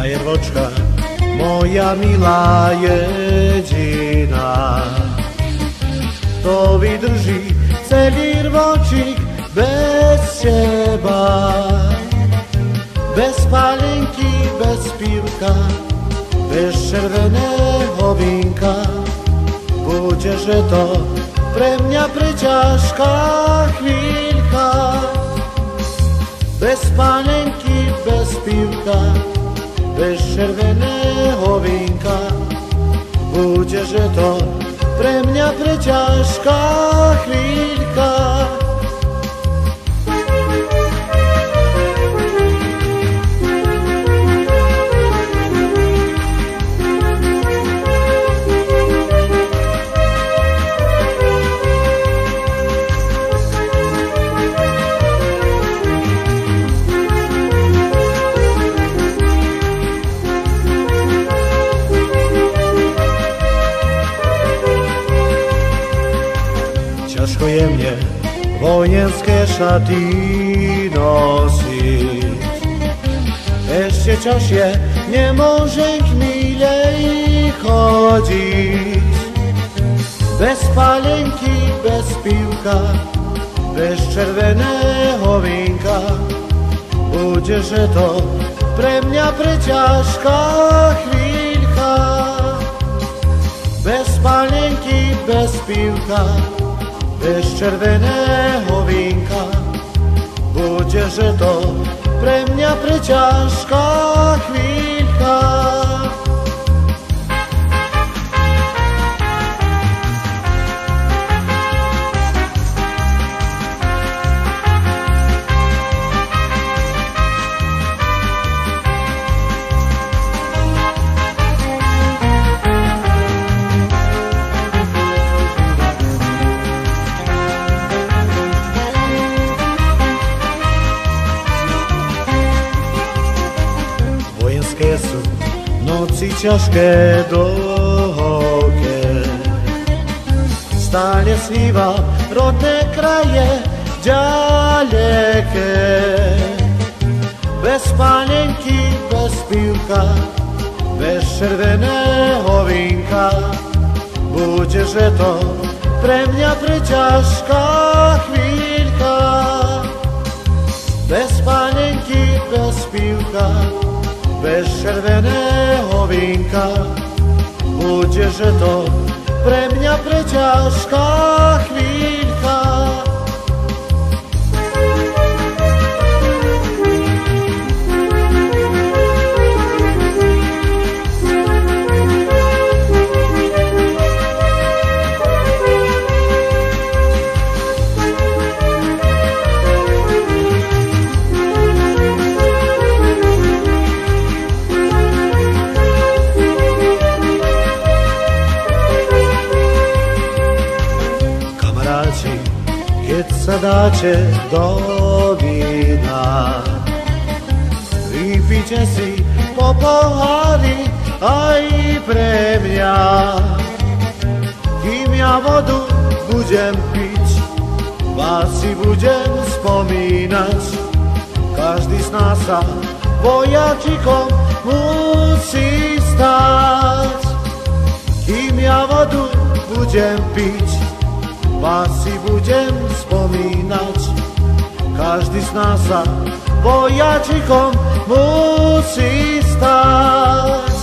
Jervočka, moja milá jediná. To vydrží celý rvočík bez teba, bez palenky, bez pivka, bez červeného vínka. Budeže to pre mňa preťažká chvíľka, bez palenky, bez pivka, bez červeného vínka. Budeže to pre mňa preťažká chvíľka. Ťažko je mne vojenské šaty nosiť, ešte ťažšie nemôžem k milej chodiť. Bez palenky, bez pivka, bez červeného vínka. Budeže to pre mňa preťažká chvíľka, bez palenky, bez pivka, bez červeného vínka. Budeže to pre mňa preťažká chvíľka. Sú noci ťažké, dlhoké, stále sníva rodné kraje ďaleké. Bez palenky, bez pivka, bez červeného vínka. Budeže to pre mňa preťažká chvíľka, bez palenky, bez pivka, bez červeného vínka. Budeže to pre mňa preťažká chvíľka. Keď sa dáte do vína, vypite si po pohári aj pre mňa. Kým ja vodu budem piť, vás si budem spomínať. Každý z nás sa vojačikom musí stať. Kým ja vodu budem piť, vás si budem spomínať. Každý z nás sa vojačikom musí stať.